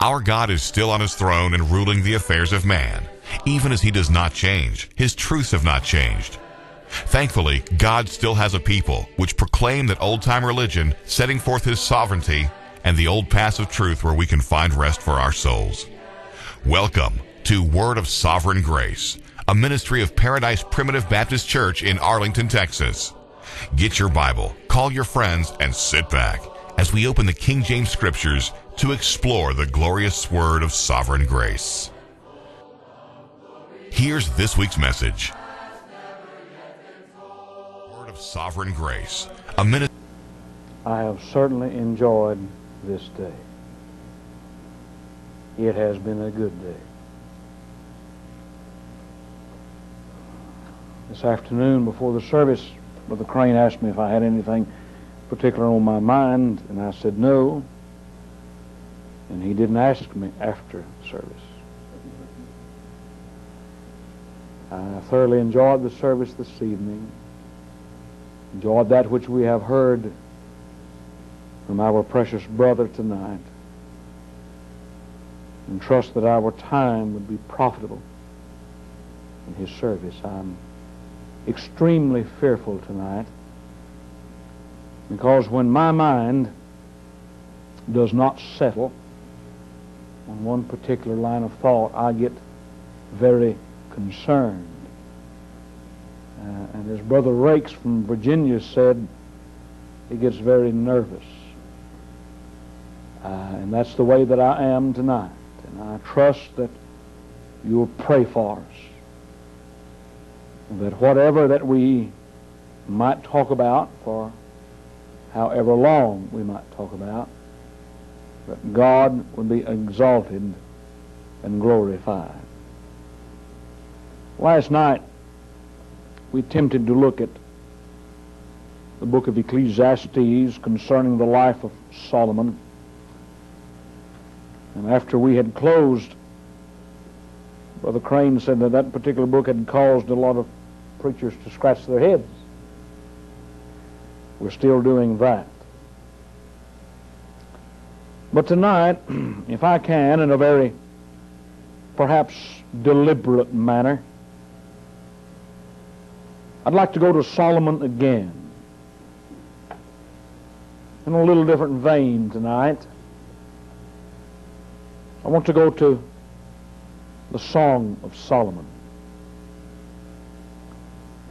Our God is still on his throne and ruling the affairs of man. Even as he does not change, his truths have not changed. Thankfully, God still has a people which proclaim that old-time religion, setting forth his sovereignty, and the old paths of truth where we can find rest for our souls. Welcome to Word of Sovereign Grace, a ministry of Paradise Primitive Baptist Church in Arlington, Texas. Get your Bible, call your friends, and sit back as we open the King James Scriptures to explore the glorious Word of Sovereign Grace. Here's this week's message. Word of Sovereign Grace, a minute. I have certainly enjoyed this day. It has been a good day. This afternoon before the service, Brother Crane asked me if I had anything particular on my mind, and I said no. And he didn't ask me after service. I thoroughly enjoyed the service this evening, enjoyed that which we have heard from our precious brother tonight, and trust that our time would be profitable in his service. I'm extremely fearful tonight, because when my mind does not settle on one particular line of thought, I get very concerned. And as Brother Rakes from Virginia said, he gets very nervous. And that's the way that I am tonight. And I trust that you'll pray for us, that whatever that we might talk about, for however long we might talk about, that God would be exalted and glorified. Last night, we attempted to look at the book of Ecclesiastes concerning the life of Solomon. And after we had closed, Brother Crane said that that particular book had caused a lot of preachers to scratch their heads. We're still doing that. But tonight, if I can, in a very perhaps deliberate manner, I'd like to go to Solomon again, in a little different vein tonight. I want to go to the Song of Solomon.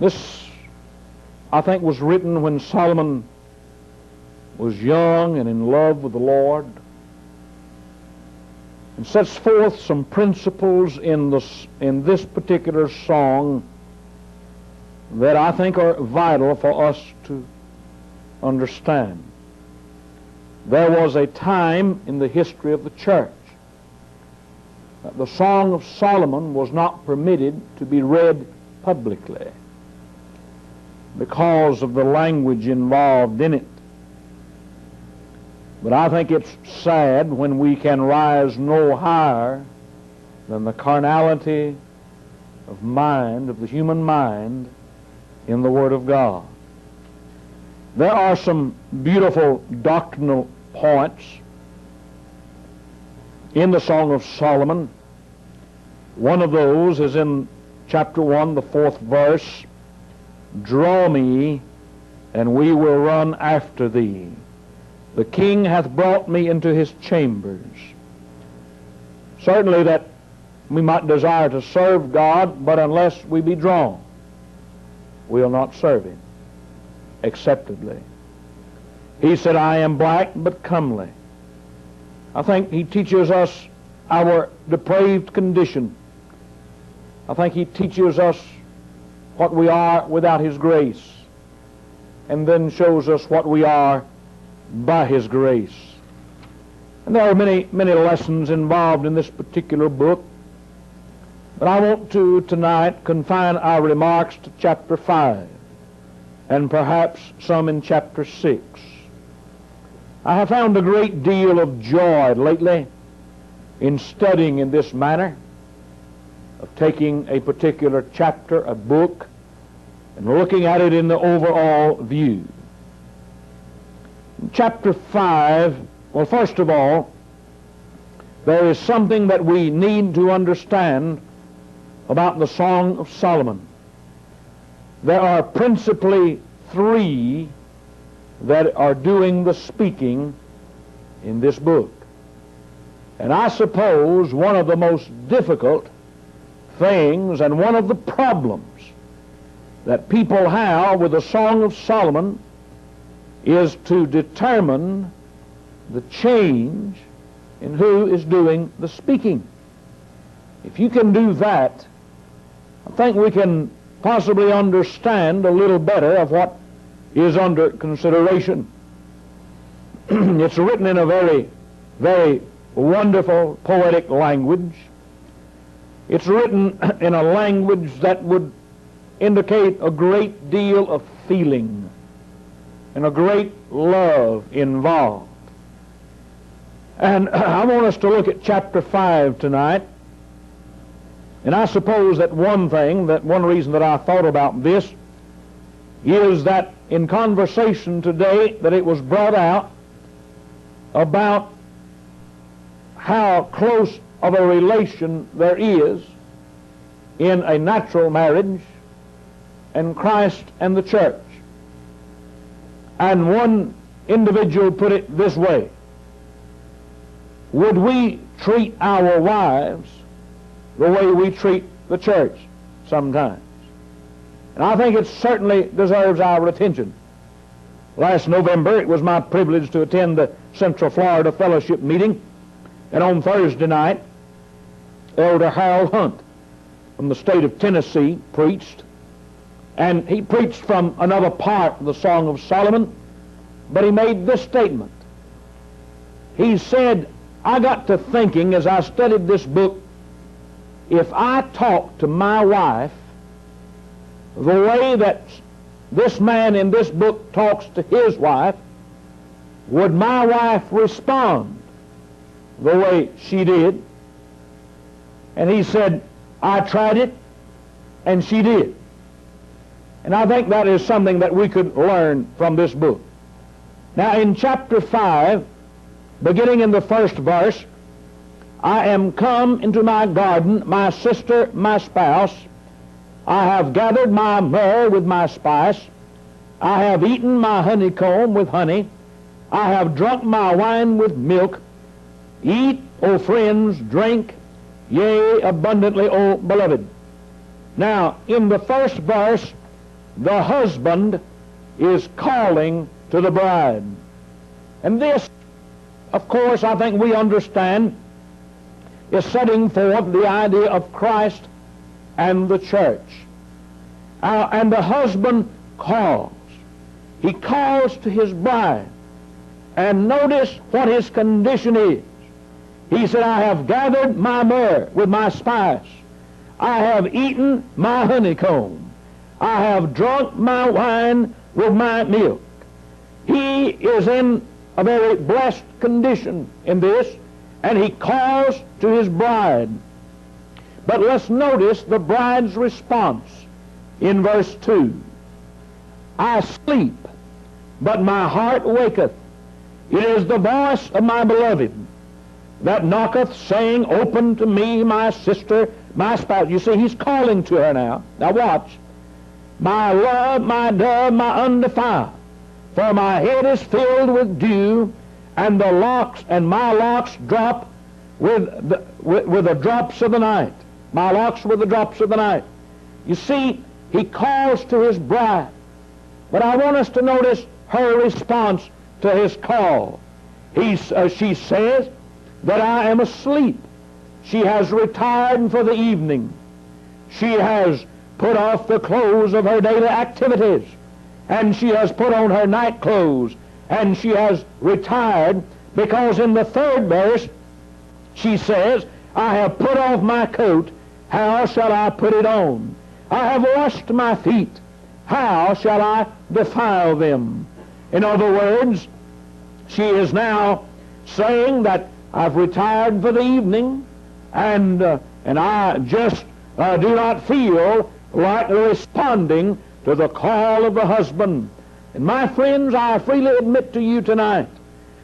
This, I think, was written when Solomon was young and in love with the Lord, and sets forth some principles in this particular song that I think are vital for us to understand. There was a time in the history of the church that the Song of Solomon was not permitted to be read publicly because of the language involved in it. But I think it's sad when we can rise no higher than the carnality of mind, of the human mind, in the Word of God. There are some beautiful doctrinal points in the Song of Solomon. One of those is in chapter 1, the 4th verse. Draw me, and we will run after thee. The king hath brought me into his chambers. Certainly that we might desire to serve God, but unless we be drawn, we'll not serve him acceptably. He said, I am black but comely. I think he teaches us our depraved condition. I think he teaches us what we are without his grace, and then shows us what we are by his grace. And there are many, many lessons involved in this particular book, but I want to tonight confine our remarks to chapter 5 and perhaps some in chapter 6. I have found a great deal of joy lately in studying in this manner, of taking a particular chapter, a book, and looking at it in the overall view. In chapter 5, well, first of all, there is something that we need to understand about the Song of Solomon. There are principally three that are doing the speaking in this book. And I suppose one of the most difficult things and one of the problems that people have with the Song of Solomon is to determine the change in who is doing the speaking. If you can do that, I think we can possibly understand a little better of what is under consideration. It's written in a very, very wonderful poetic language. It's written in a language that would indicate a great deal of feeling and a great love involved. And I want us to look at chapter 5 tonight. And I suppose that one reason that I thought about this is that in conversation today that it was brought out about how close of a relation there is in a natural marriage and Christ and the church. And one individual put it this way: would we treat our wives the way we treat the church sometimes? And I think it certainly deserves our attention. Last November, it was my privilege to attend the Central Florida Fellowship meeting, and on Thursday night, Elder Harold Hunt from the state of Tennessee preached, and he preached from another part of the Song of Solomon, but he made this statement. He said, I got to thinking as I studied this book, if I talk to my wife the way that this man in this book talks to his wife, would my wife respond the way she did? And he said, I tried it, and she did. And I think that is something that we could learn from this book. Now in chapter 5, beginning in the first verse, I am come into my garden, my sister, my spouse. I have gathered my myrrh with my spice. I have eaten my honeycomb with honey. I have drunk my wine with milk. Eat, O friends, drink, yea, abundantly, O beloved. Now, in the first verse, the husband is calling to the bride. And this, of course, I think we understand, is setting forth the idea of Christ and the church. And the husband calls. He calls to his bride. And notice what his condition is. He said, I have gathered my myrrh with my spice. I have eaten my honeycomb. I have drunk my wine with my milk. He is in a very blessed condition in this, and he calls to his bride. But let's notice the bride's response in verse 2. I sleep, but my heart waketh. It is the voice of my beloved that knocketh, saying, Open to me, my sister, my spouse. You see, he's calling to her now. Now watch. My love, my dove, my undefiled, for my head is filled with dew, and the locks, and my locks drop with the drops of the night. My locks with the drops of the night. You see, he calls to his bride. But I want us to notice her response to his call. She says that I am asleep. She has retired for the evening. She has put off the clothes of her daily activities, and she has put on her night clothes, and she has retired, because in the third verse she says, I have put off my coat, how shall I put it on? I have washed my feet, how shall I defile them? In other words, she is now saying that I've retired for the evening, and I just do not feel like responding to the call of the husband. And my friends, I freely admit to you tonight,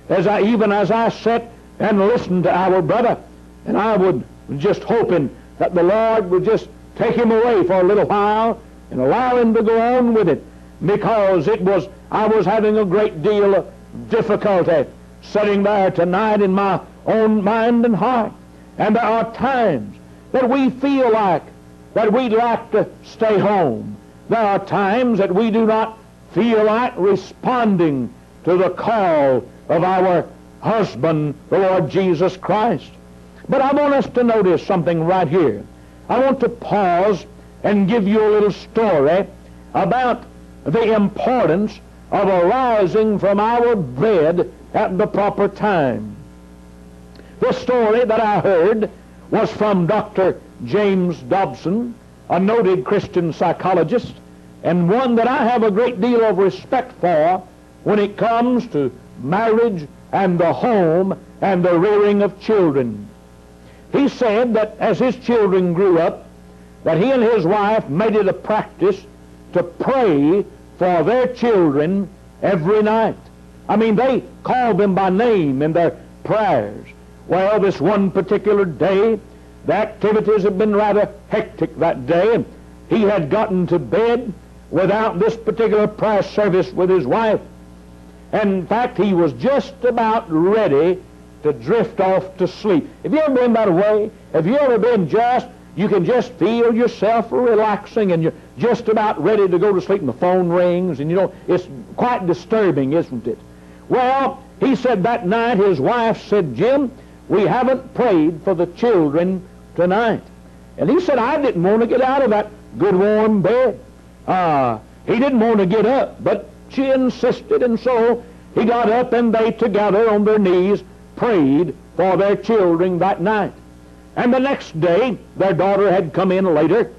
as I sat and listened to our brother, And I would just hoping that the Lord would just take him away for a little while and allow him to go on with it, because I was having a great deal of difficulty sitting there tonight in my own mind and heart. And there are times that we feel like that we'd like to stay home. There are times that we do not feel like responding to the call of our husband, the Lord Jesus Christ. But I want us to notice something right here. I want to pause and give you a little story about the importance of arising from our bed at the proper time. The story that I heard was from Dr. James Dobson, a noted Christian psychologist, and one that I have a great deal of respect for when it comes to marriage and the home and the rearing of children. He said that as his children grew up, that he and his wife made it a practice to pray for their children every night. I mean, they called them by name in their prayers. Well, this one particular day, the activities had been rather hectic that day, and he had gotten to bed without this particular prayer service with his wife. And in fact, he was just about ready to drift off to sleep. Have you ever been that way? Have you ever been you can just feel yourself relaxing and you're just about ready to go to sleep and the phone rings, and it's quite disturbing, isn't it? Well, he said that night his wife said, "Jim, we haven't prayed for the children tonight." And he said, I didn't want to get out of that good warm bed. He didn't want to get up, but she insisted, and so he got up and they together on their knees prayed for their children that night. And the next day, their daughter had come in later.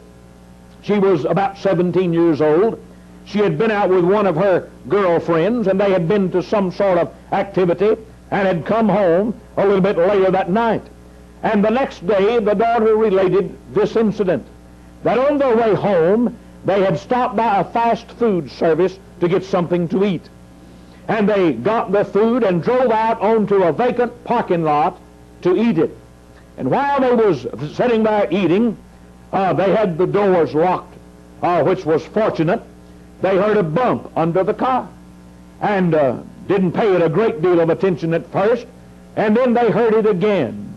She was about 17 years old. She had been out with one of her girlfriends, and they had been to some sort of activity and had come home a little bit later that night. And the next day, the daughter related this incident, that on their way home, they had stopped by a fast food service to get something to eat. And they got their food and drove out onto a vacant parking lot to eat it. And while they was sitting there eating, they had the doors locked, which was fortunate. They heard a bump under the car and didn't pay it a great deal of attention at first, and then they heard it again.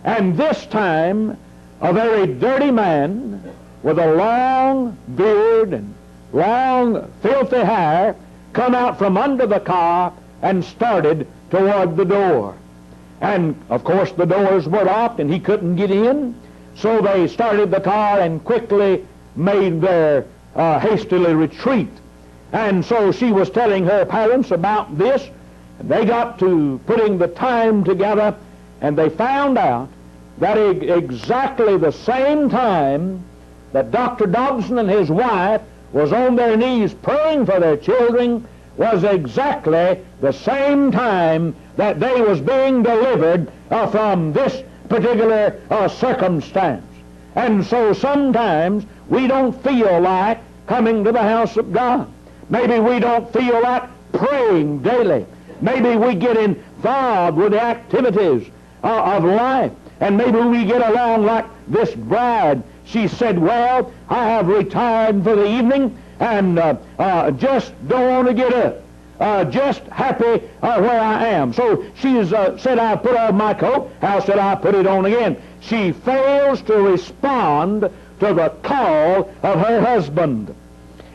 And this time, a very dirty man with a long beard and long filthy hair come out from under the car and started toward the door. And of course the doors were locked and he couldn't get in, so they started the car and quickly made their hastily retreat. And so she was telling her parents about this, and they got to putting the time together, and they found out that exactly the same time that Dr. Dobson and his wife was on their knees praying for their children was exactly the same time that they was being delivered from this particular circumstance. And so sometimes we don't feel like coming to the house of God. Maybe we don't feel like praying daily. Maybe we get involved with the activities of life. And maybe we get along like this bride. She said, well, I have retired for the evening and just don't want to get up. Just happy where I am. So she's said, I put on my coat. How should I put it on again? She fails to respond to the call of her husband.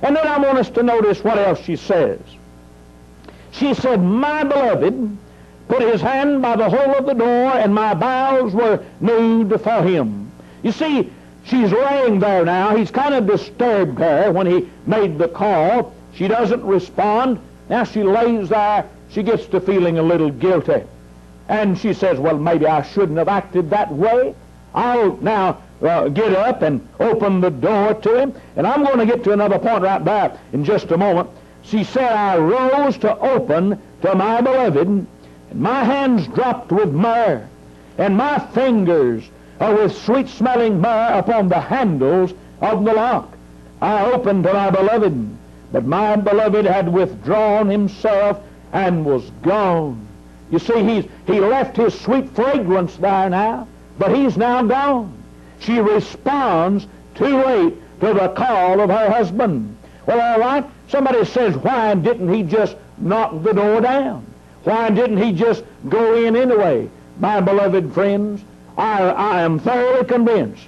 And then I want us to notice what else she says. She said, my beloved put his hand by the hole of the door, and my bowels were nude for him. You see, she's laying there now. He's kind of disturbed her when he made the call. She doesn't respond. Now she lays there. She gets to feeling a little guilty. And she says, well, maybe I shouldn't have acted that way. I'll now get up and open the door to him. And I'm going to get to another point right there in just a moment. She said, I rose to open to my beloved, and my hands dropped with myrrh, and my fingers with sweet-smelling myrrh upon the handles of the lock. I opened to my beloved, but my beloved had withdrawn himself and was gone. You see, he left his sweet fragrance there now, but he's now gone. She responds too late to the call of her husband. Well, all right, somebody says, why didn't he just knock the door down? Why didn't he just go in anyway? My beloved friends, I am thoroughly convinced,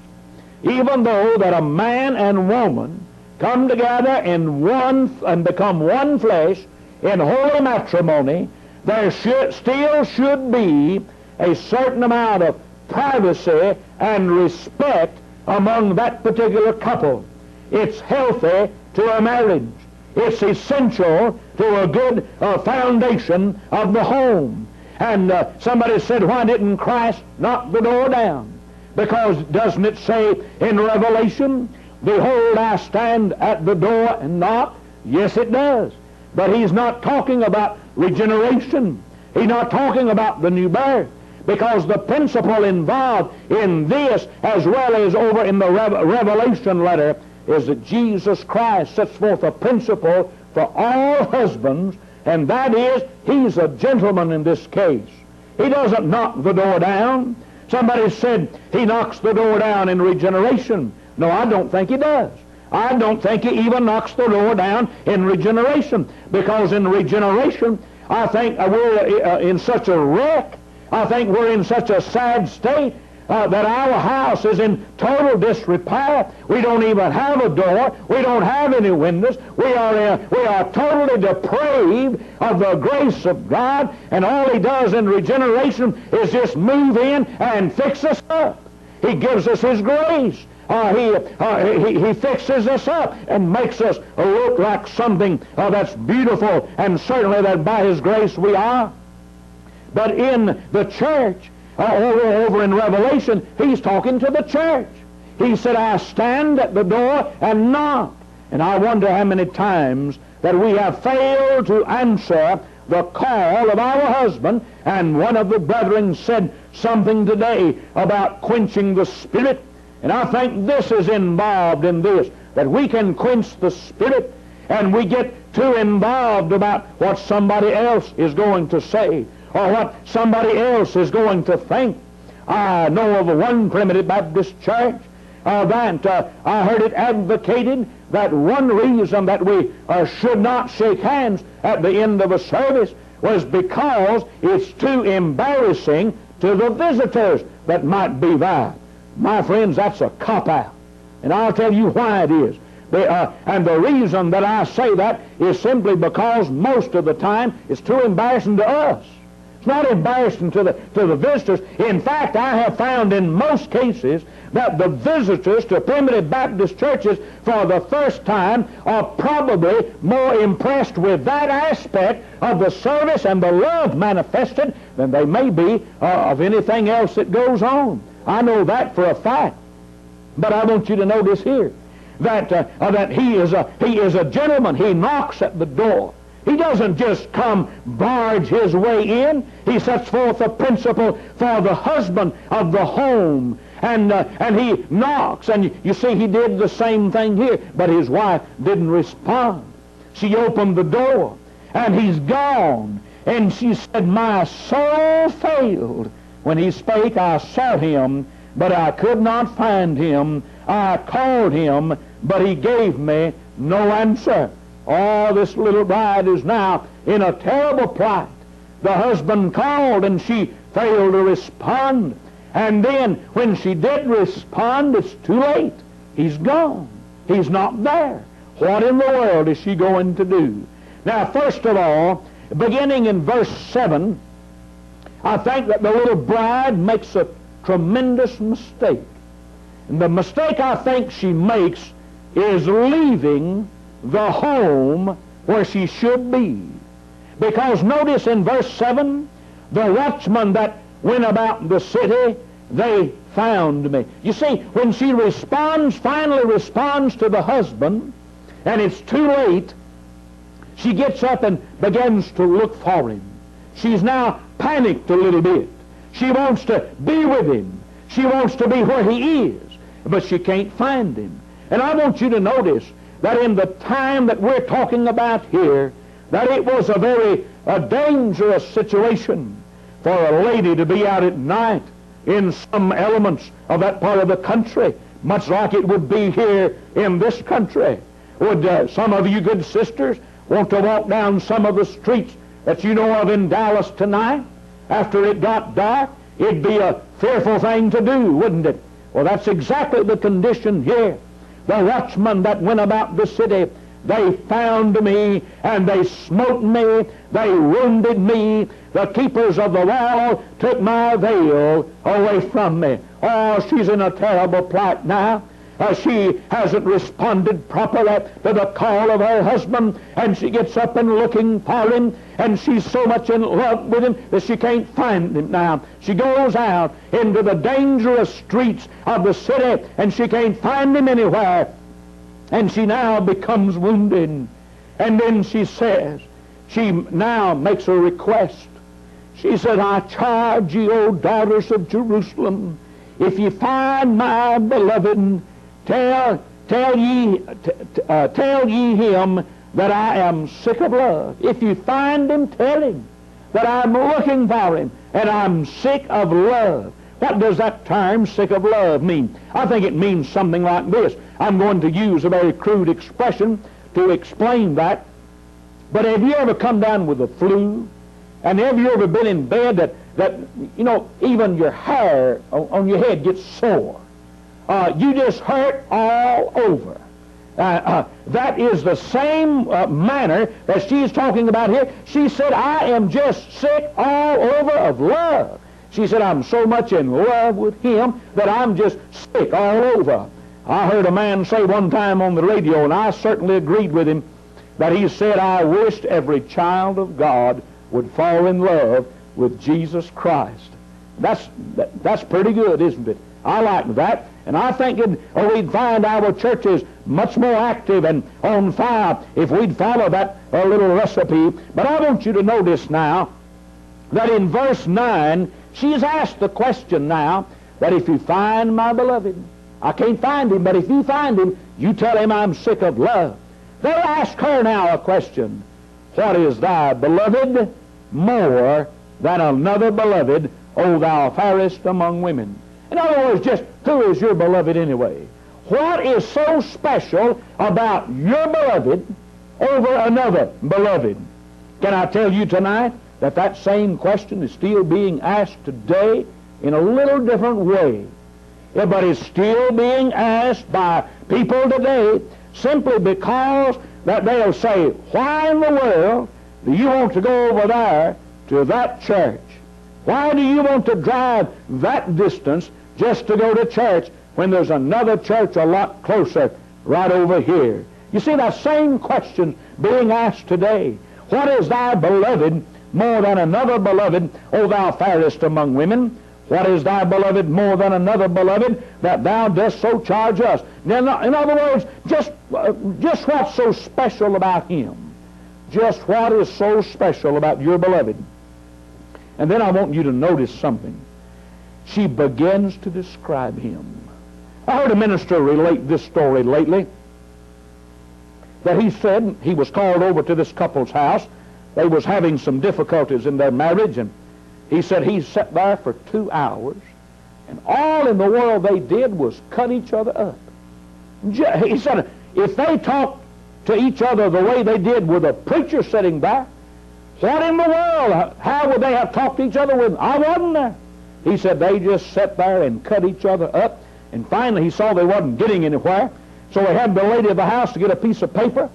even though that a man and woman come together in one and become one flesh in holy matrimony, there still should be a certain amount of privacy and respect among that particular couple. It's healthy to a marriage. It's essential to a good foundation of the home. And somebody said, why didn't Christ knock the door down? Because doesn't it say in Revelation, behold, I stand at the door and knock? Yes, it does. But he's not talking about regeneration. He's not talking about the new birth. Because the principle involved in this, as well as over in the Revelation letter, is that Jesus Christ sets forth a principle for all husbands, and that is, he's a gentleman in this case. He doesn't knock the door down. Somebody said he knocks the door down in regeneration. No, I don't think he does. I don't think he even knocks the door down in regeneration, because in regeneration, I think we're in such a wreck, I think we're in such a sad state that our house is in total disrepair. We don't even have a door. We don't have any windows. We are totally depraved of the grace of God, and all he does in regeneration is just move in and fix us up. He gives us his grace. He fixes us up and makes us look like something that's beautiful, and certainly that by his grace we are. But in the church, over in Revelation, he's talking to the church. He said, I stand at the door and knock. And I wonder how many times that we have failed to answer the call of our husband. And one of the brethren said something today about quenching the Spirit. And I think this is involved in this, that we can quench the Spirit, and we get too involved about what somebody else is going to say, or what somebody else is going to think. I know of one Primitive Baptist church that I heard it advocated that one reason that we should not shake hands at the end of a service was because it's too embarrassing to the visitors that might be there. My friends, that's a cop-out. And I'll tell you why it is. And the reason that I say that is simply because most of the time it's too embarrassing to us. It's not embarrassing to the visitors. In fact, I have found in most cases that the visitors to Primitive Baptist churches for the first time are probably more impressed with that aspect of the service and the love manifested than they may be of anything else that goes on. I know that for a fact. But I want you to notice here that he is a gentleman. He knocks at the door. He doesn't just come barge his way in. He sets forth a principle for the husband of the home. And he knocks. And you see, he did the same thing here. But his wife didn't respond. She opened the door. And he's gone. And she said, my soul failed. When he spake, I sought him, but I could not find him. I called him, but he gave me no answer. Oh, this little bride is now in a terrible plight. The husband called and she failed to respond. And then when she did respond, it's too late. He's gone. He's not there. What in the world is she going to do? Now, first of all, beginning in verse 7, I think that the little bride makes a tremendous mistake. And the mistake I think she makes is leaving the home where she should be. Because notice in verse 7, the watchmen that went about the city, they found me. You see, when she finally responds to the husband, and it's too late, she gets up and begins to look for him. She's now panicked a little bit. She wants to be with him. She wants to be where he is, but she can't find him. And I want you to notice that in the time that we're talking about here, that it was a dangerous situation for a lady to be out at night in some elements of that part of the country, much like it would be here in this country. Would some of you good sisters want to walk down some of the streets that you know of in Dallas tonight after it got dark? It'd be a fearful thing to do, wouldn't it? Well, that's exactly the condition here. The watchmen that went about the city, they found me, and they smote me, they wounded me. The keepers of the wall took my veil away from me. Oh, she's in a terrible plight now. She hasn't responded properly to the call of her husband, and she gets up and looking for him, and she's so much in love with him that she can't find him now. She goes out into the dangerous streets of the city, and she can't find him anywhere, and she now becomes wounded. And then she says, she now makes a request. She said, I charge ye, O daughters of Jerusalem, if ye find my beloved, tell ye him that I am sick of love. If you find him, tell him that I'm looking for him and I'm sick of love. What does that term, sick of love, mean? I think it means something like this. I'm going to use a very crude expression to explain that. But have you ever come down with the flu? And have you ever been in bed that you know, even your hair on your head gets sore? You just hurt all over. That is the same manner that she's talking about here. She said, I am just sick all over of love. She said, I'm so much in love with him that I'm just sick all over. I heard a man say one time on the radio, and I certainly agreed with him, that he said, I wished every child of God would fall in love with Jesus Christ. That's pretty good, isn't it? I like that. And I think we'd find our churches much more active and on fire if we'd follow that little recipe. But I want you to notice now that in verse 9, she's asked the question now that if you find my beloved, I can't find him, but if you find him, you tell him I'm sick of love. They ask her now a question. What is thy beloved more than another beloved, O thou fairest among women? In other words, just who is your beloved anyway? What is so special about your beloved over another beloved? Can I tell you tonight that that same question is still being asked today in a little different way? Yeah, but it's still being asked by people today simply because that they'll say, why in the world do you want to go over there to that church? Why do you want to drive that distance just to go to church when there's another church a lot closer right over here? You see, that same question being asked today. What is thy beloved more than another beloved, O thou fairest among women? What is thy beloved more than another beloved, that thou dost so charge us? In other words, just what's so special about him? Just what is so special about your beloved? And then I want you to notice something. She begins to describe him. I heard a minister relate this story lately, that he said he was called over to this couple's house. They was having some difficulties in their marriage, and he said he sat there for 2 hours, and all in the world they did was cut each other up. He said if they talked to each other the way they did with a preacher sitting there, what in the world? How would they have talked to each other with? I wasn't there. He said they just sat there and cut each other up, and finally he saw they wasn't getting anywhere, so he had the lady of the house to get a piece of paper,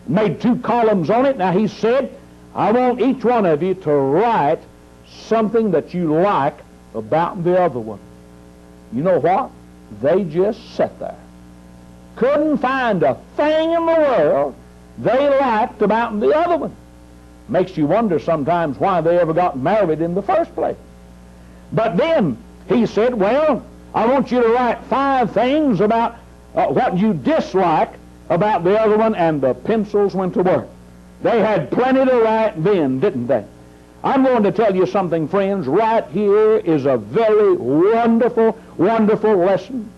made 2 columns on it. Now he said, I want each one of you to write something that you like about the other one. You know what? They just sat there. Couldn't find a thing in the world they liked about the other one. Makes you wonder sometimes why they ever got married in the first place. But then he said, well, I want you to write 5 things about what you dislike about the other one, and the pencils went to work. They had plenty to write then, didn't they? I'm going to tell you something, friends. Right here is a very wonderful, wonderful lesson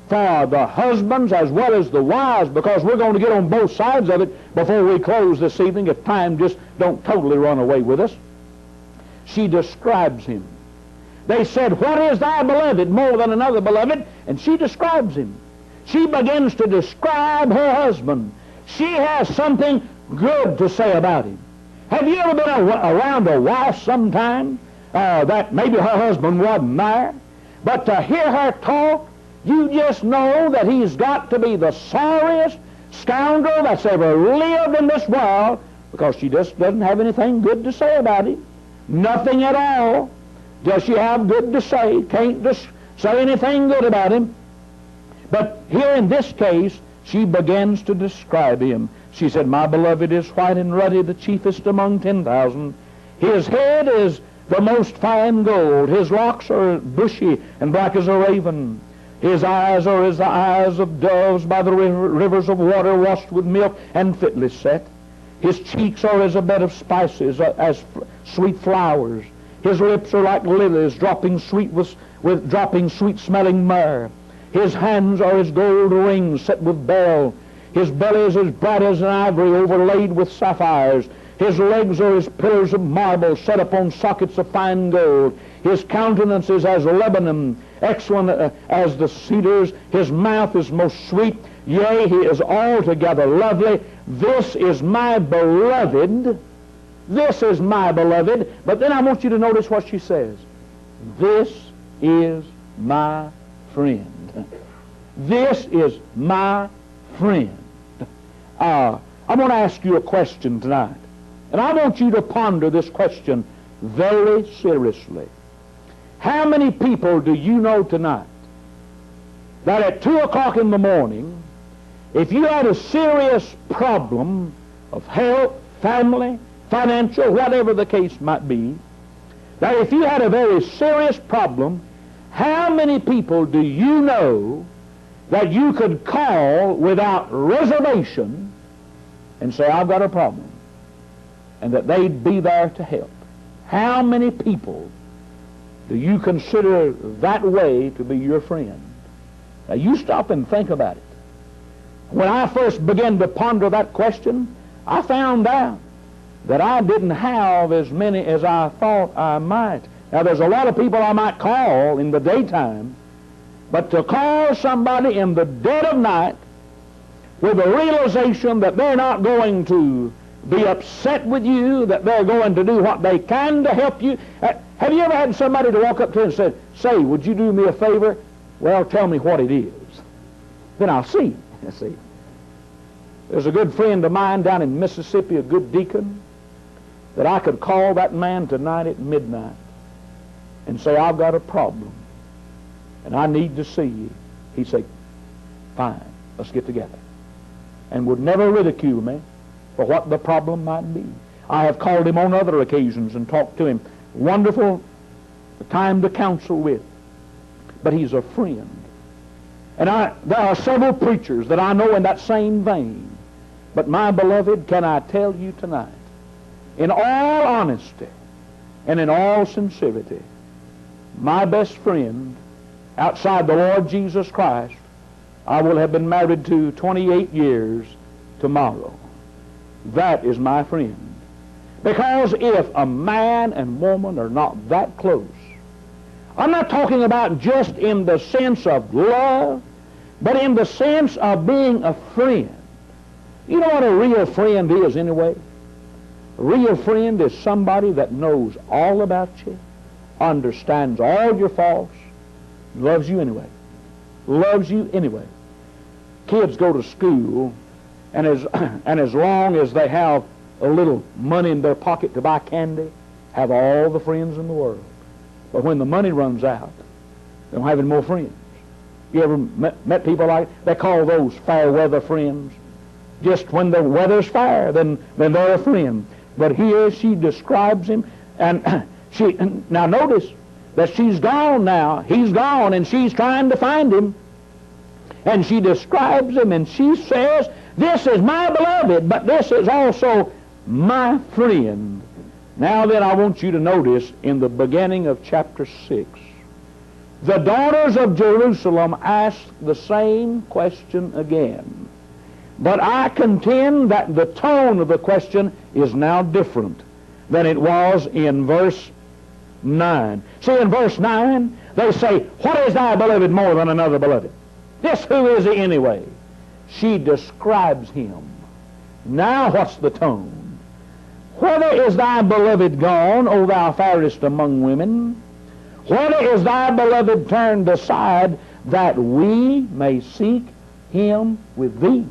for the husbands as well as the wives, because we're going to get on both sides of it before we close this evening, if time just don't totally run away with us. She describes him. They said, "What is thy beloved more than another beloved?" And she describes him. She begins to describe her husband. She has something good to say about him. Have you ever been around a wife sometime that maybe her husband wasn't there? But to hear her talk, you just know that he's got to be the sorriest scoundrel that's ever lived in this world, because she just doesn't have anything good to say about him. Nothing at all does she have good to say. Can't just say anything good about him. But here in this case, she begins to describe him. She said, "My beloved is white and ruddy, the chiefest among 10,000. His head is the most fine gold. His locks are bushy and black as a raven. His eyes are as the eyes of doves by the rivers of water washed with milk and fitly set. His cheeks are as a bed of spices, as sweet flowers. His lips are like lilies, dropping sweet smelling myrrh. His hands are as gold rings set with beryl. His belly is as bright as an ivory overlaid with sapphires. His legs are as pillars of marble set upon sockets of fine gold. His countenance is as Lebanon, excellent as the cedars. His mouth is most sweet. Yea, he is altogether lovely. This is my beloved. This is my beloved." But then I want you to notice what she says. "This is my friend." This is my friend. I'm going to ask you a question tonight. And I want you to ponder this question very seriously. How many people do you know tonight that at 2 o'clock in the morning, if you had a serious problem of health, family, financial, whatever the case might be, that if you had a very serious problem, how many people do you know that you could call without reservation and say, "I've got a problem," and that they'd be there to help? How many people do you consider that way to be your friend? Now you stop and think about it. When I first began to ponder that question, I found out that I didn't have as many as I thought I might. Now there's a lot of people I might call in the daytime, but to call somebody in the dead of night with the realization that they're not going to be upset with you, that they're going to do what they can to help you. Have you ever had somebody to walk up to you and say, "Would you do me a favor?" "Well, tell me what it is." Then I'll see. See. There's a good friend of mine down in Mississippi, a good deacon, that I could call that man tonight at midnight and say, "I've got a problem and I need to see you." He'd say, "Fine, let's get together," and would never ridicule me for what the problem might be. I have called him on other occasions and talked to him. Wonderful time to counsel with. But he's a friend. And there are several preachers that I know in that same vein. But my beloved, can I tell you tonight, in all honesty and in all sincerity, my best friend outside the Lord Jesus Christ, I will have been married to 28 years tomorrow. That is my friend. Because if a man and woman are not that close, I'm not talking about just in the sense of love, but in the sense of being a friend. You know what a real friend is anyway? A real friend is somebody that knows all about you, understands all your faults, loves you anyway. Loves you anyway. Kids go to school, and as long as they have a little money in their pocket to buy candy, have all the friends in the world. But when the money runs out, they don't have any more friends. You ever met people like, they call those fair weather friends? Just when the weather's fair, then they're a friend. But here she describes him, and now notice that she's gone now. He's gone, and she's trying to find him. And she describes him, and she says, "This is my beloved, but this is also my friend." Now then, I want you to notice in the beginning of chapter 6, the daughters of Jerusalem asked the same question again. But I contend that the tone of the question is now different than it was in verse 9. See, in verse 9, they say, what is thy beloved more than another beloved? This who is he anyway? She describes him. Now what's the tone? Whither is thy beloved gone, O thou fairest among women? Whither is thy beloved turned aside, that we may seek him with thee?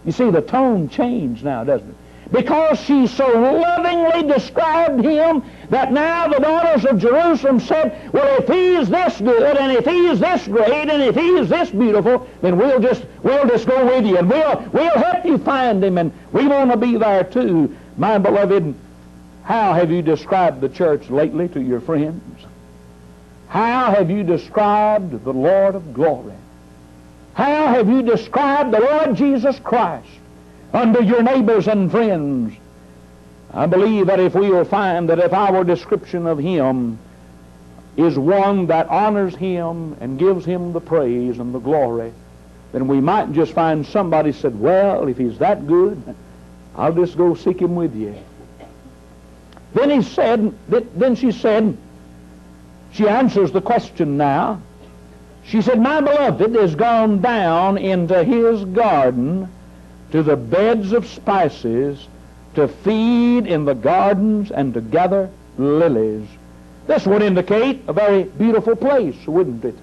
You see, the tone changed now, doesn't it? Because she so lovingly described him that now the daughters of Jerusalem said, well, if he's this good, and if he's this great, and if he's this beautiful, then we'll just go with you, and we'll help you find him, and we want to be there too. My beloved, how have you described the church lately to your friends? How have you described the Lord of glory? How have you described the Lord Jesus Christ unto your neighbors and friends? I believe that if we will find that if our description of him is one that honors him and gives him the praise and the glory, then we might just find somebody said, well, if he's that good, I'll just go seek him with you. Then she said, she answers the question now. She said, my beloved is gone down into his garden to the beds of spices, to feed in the gardens and to gather lilies. This would indicate a very beautiful place, wouldn't it?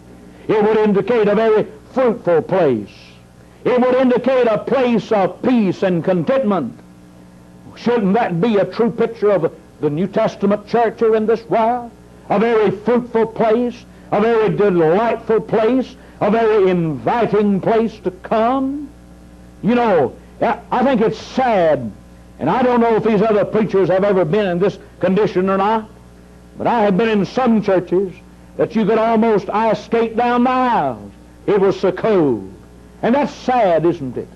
It would indicate a very fruitful place. It would indicate a place of peace and contentment. Shouldn't that be a true picture of the New Testament church here in this world? A very fruitful place, a very delightful place, a very inviting place to come. You know, I think it's sad, and I don't know if these other preachers have ever been in this condition or not, but I have been in some churches that you could almost skate down the aisles. It was so cold. And that's sad, isn't it?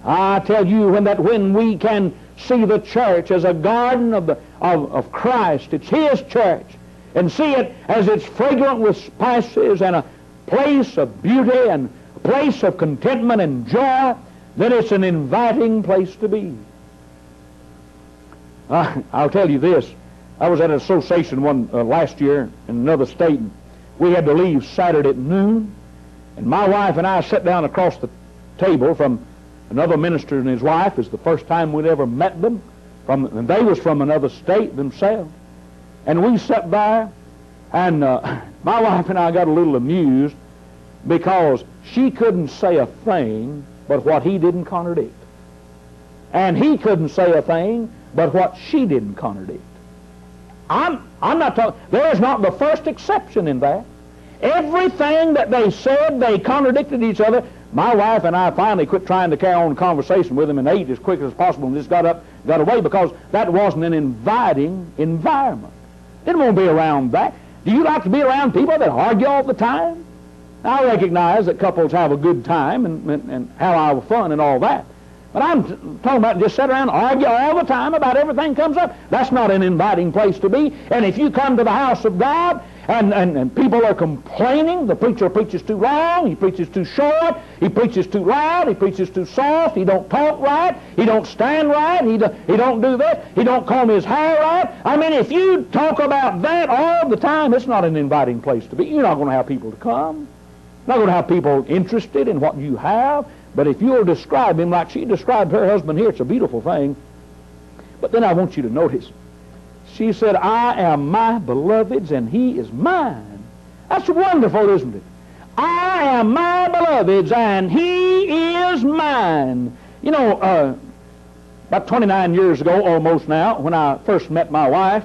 I tell you, when we can see the church as a garden of Christ, it's his church, and see it as it's fragrant with spices and a place of beauty and a place of contentment and joy, then it's an inviting place to be. I'll tell you this. I was at an association last year in another state, and we had to leave Saturday at noon, and my wife and I sat down across the table from another minister and his wife. It's the first time we'd ever met them, and they was from another state themselves. And we sat there, and my wife and I got a little amused because she couldn't say a thing but what he didn't contradict. And he couldn't say a thing but what she didn't contradict. I'm not talking, there is not the first exception in that. Everything that they said, they contradicted each other. My wife and I finally quit trying to carry on a conversation with them and ate as quick as possible and just got away, because that wasn't an inviting environment. Didn't want to be around that. Do you like to be around people that argue all the time? I recognize that couples have a good time and have our fun and all that. But I'm talking about just sit around and argue all the time about everything comes up. That's not an inviting place to be. And if you come to the house of God and people are complaining, the preacher preaches too long, he preaches too short, he preaches too loud, he preaches too soft, he don't talk right, he don't stand right, he don't do this, he don't comb his hair right. I mean, if you talk about that all the time, it's not an inviting place to be. You're not going to have people to come. You're not going to have people interested in what you have. But if you'll describe him like she described her husband here, it's a beautiful thing. But then I want you to notice, she said, I am my beloved's and he is mine. That's wonderful, isn't it? I am my beloved's and he is mine. You know, about 29 years ago, almost now, when I first met my wife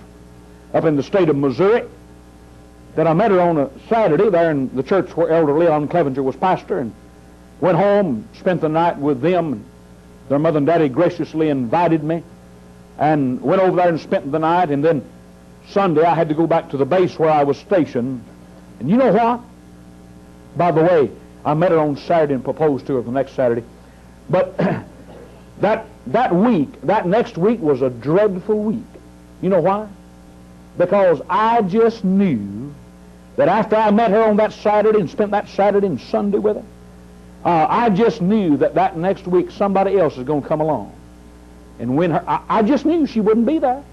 up in the state of Missouri, that I met her on a Saturday there in the church where Elder Leon Clevenger was pastor, and went home, spent the night with them, and their mother and daddy graciously invited me, and went over there and spent the night, and then Sunday I had to go back to the base where I was stationed. And you know what? By the way, I met her on Saturday and proposed to her the next Saturday. But that next week was a dreadful week. You know why? Because I just knew that after I met her on that Saturday and spent that Saturday and Sunday with her, I just knew that next week somebody else is going to come along and win her. I just knew she wouldn't be there.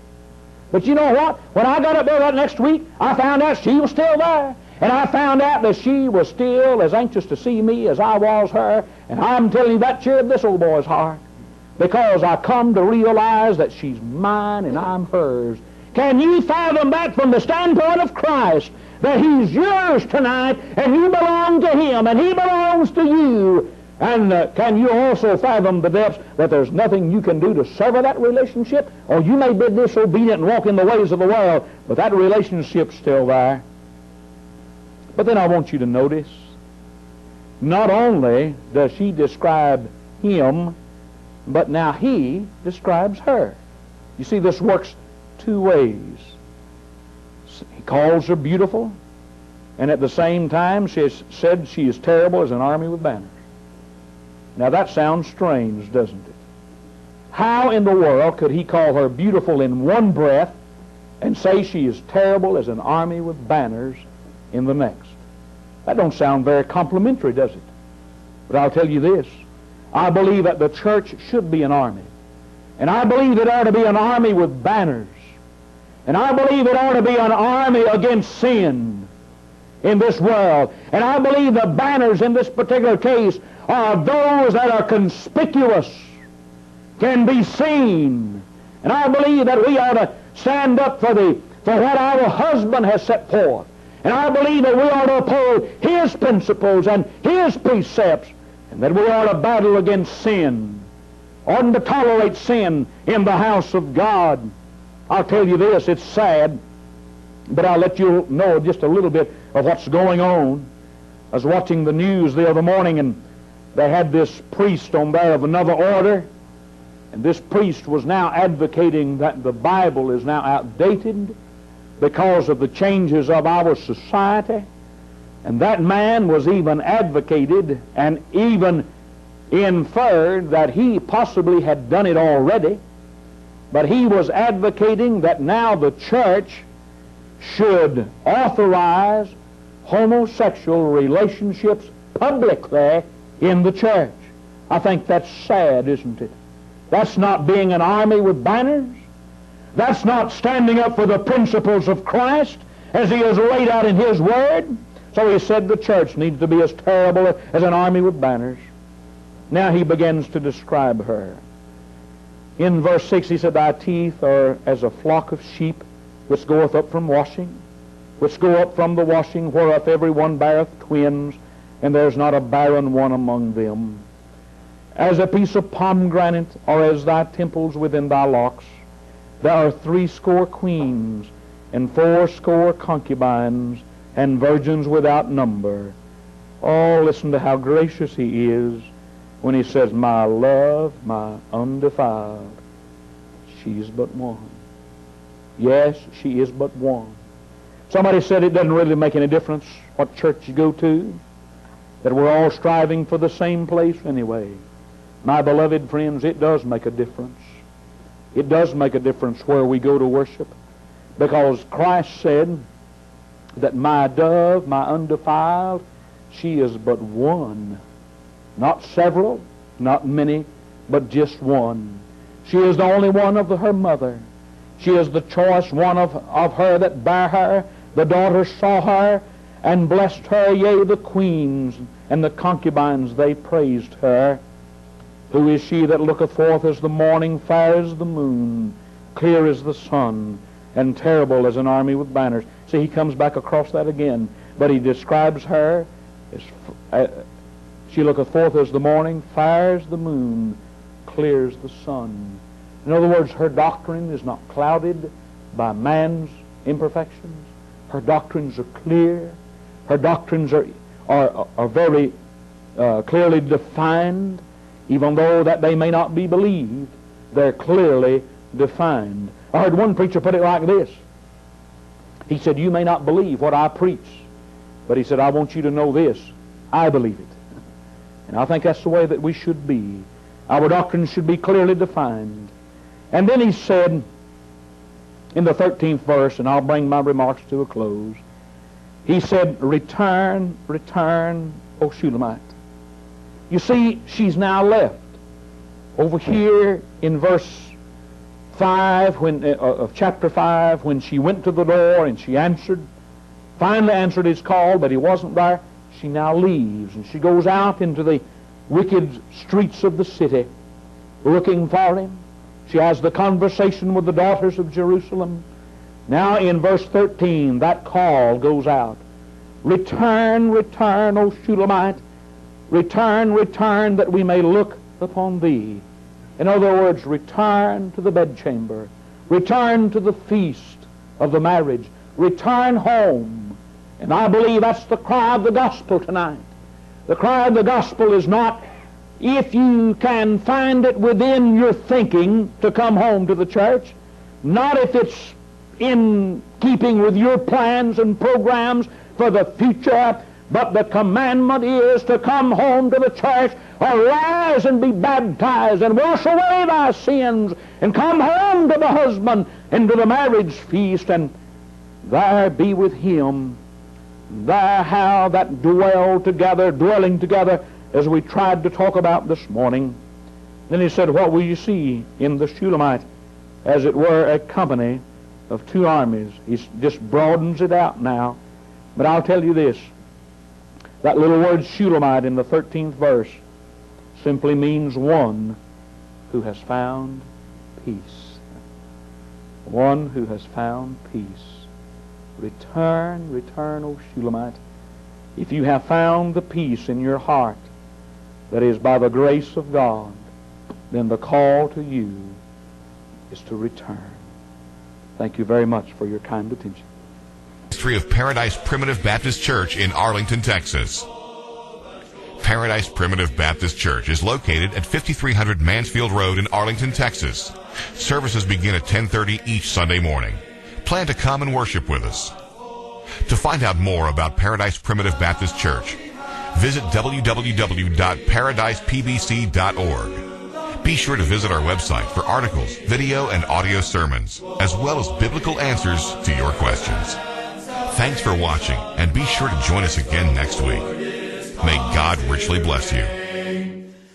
But you know what? When I got up there that next week, I found out she was still there. And I found out that she was still as anxious to see me as I was her. And I'm telling you, that cheered this old boy's heart. Because I come to realize that she's mine and I'm hers. Can you fathom that from the standpoint of Christ? That He's yours tonight and you belong to Him and He belongs to you. And can you also fathom the depths that there's nothing you can do to sever that relationship? Or you may be disobedient and walk in the ways of the world, but that relationship's still there. But then I want you to notice, not only does she describe him, but now he describes her. You see, this works two ways. He calls her beautiful, and at the same time she has said she is terrible as an army with banners. Now that sounds strange, doesn't it? How in the world could he call her beautiful in one breath and say she is terrible as an army with banners in the next? That don't sound very complimentary, does it? But I'll tell you this. I believe that the church should be an army. And I believe it ought to be an army with banners. And I believe it ought to be an army against sin in this world. And I believe the banners in this particular case are those that are conspicuous, can be seen. And I believe that we ought to stand up for what our husband has set forth. And I believe that we ought to uphold his principles and his precepts, and that we ought to battle against sin, oughtn't to tolerate sin in the house of God. I'll tell you this, it's sad, but I'll let you know just a little bit of what's going on. I was watching the news the other morning, and they had this priest on there of another order, and this priest was now advocating that the Bible is now outdated because of the changes of our society. And that man was even advocated and even inferred that he possibly had done it already, but he was advocating that now the church should authorize homosexual relationships publicly in the church. I think that's sad, isn't it? That's not being an army with banners. That's not standing up for the principles of Christ as He has laid out in His Word. So he said the church needs to be as terrible as an army with banners. Now he begins to describe her. In verse 6 he said, "Thy teeth are as a flock of sheep which goeth up from washing, which go up from the washing, whereof every one beareth twins, and there is not a barren one among them. As a piece of pomegranate, or as thy temples within thy locks. There are 60 queens, and 80 concubines, and virgins without number." Oh, listen to how gracious he is when he says, "My love, my undefiled, she's but one." Yes, she is but one. Somebody said it doesn't really make any difference what church you go to, that we're all striving for the same place anyway. My beloved friends, it does make a difference. It does make a difference where we go to worship, because Christ said that my dove, my undefiled, she is but one. Not several, not many, but just one. She is the only one of her mother. She is the choice one of her that bare her. The daughters saw her and blessed her, yea, the queens and the concubines, they praised her. Who is she that looketh forth as the morning, fair as the moon, clear as the sun, and terrible as an army with banners? See, he comes back across that again, but he describes her as she looketh forth as the morning, fair as the moon, clear as the sun. In other words, her doctrine is not clouded by man's imperfections. Her doctrines are clear. Her doctrines are very clearly defined. Even though that they may not be believed, they're clearly defined. I heard one preacher put it like this. He said, "You may not believe what I preach, but," he said, "I want you to know this, I believe it." And I think that's the way that we should be. Our doctrine should be clearly defined. And then he said, in the 13th verse, and I'll bring my remarks to a close, he said, "Return, return, O Shulamite." You see, she's now left. Over here in verse chapter 5, when she went to the door and she finally answered his call, but he wasn't there, she now leaves and she goes out into the wicked streets of the city looking for him. She has the conversation with the daughters of Jerusalem. Now in verse 13, that call goes out. Return, return, O Shulamite. Return, return, that we may look upon thee. In other words, return to the bedchamber. Return to the feast of the marriage. Return home. And I believe that's the cry of the gospel tonight. The cry of the gospel is not if you can find it within your thinking to come home to the church, not if it's in keeping with your plans and programs for the future, but the commandment is to come home to the church, arise and be baptized and wash away thy sins and come home to the husband and to the marriage feast and there be with him. There how that dwelling together as we tried to talk about this morning. Then he said, what will you see in the Shulamite? As it were a company of two armies. He just broadens it out now. But I'll tell you this. That little word Shulamite in the 13th verse simply means one who has found peace. One who has found peace. Return, return, O Shulamite. If you have found the peace in your heart that is by the grace of God, then the call to you is to return. Thank you very much for your kind attention. History of Paradise Primitive Baptist Church in Arlington, Texas. Paradise Primitive Baptist Church is located at 5300 Mansfield Road in Arlington, Texas. Services begin at 10:30 each Sunday morning. Plan to come and worship with us. To find out more about Paradise Primitive Baptist Church, visit www.paradisepbc.org. Be sure to visit our website for articles, video, and audio sermons, as well as biblical answers to your questions. Thanks for watching, and be sure to join us again next week. May God richly bless you.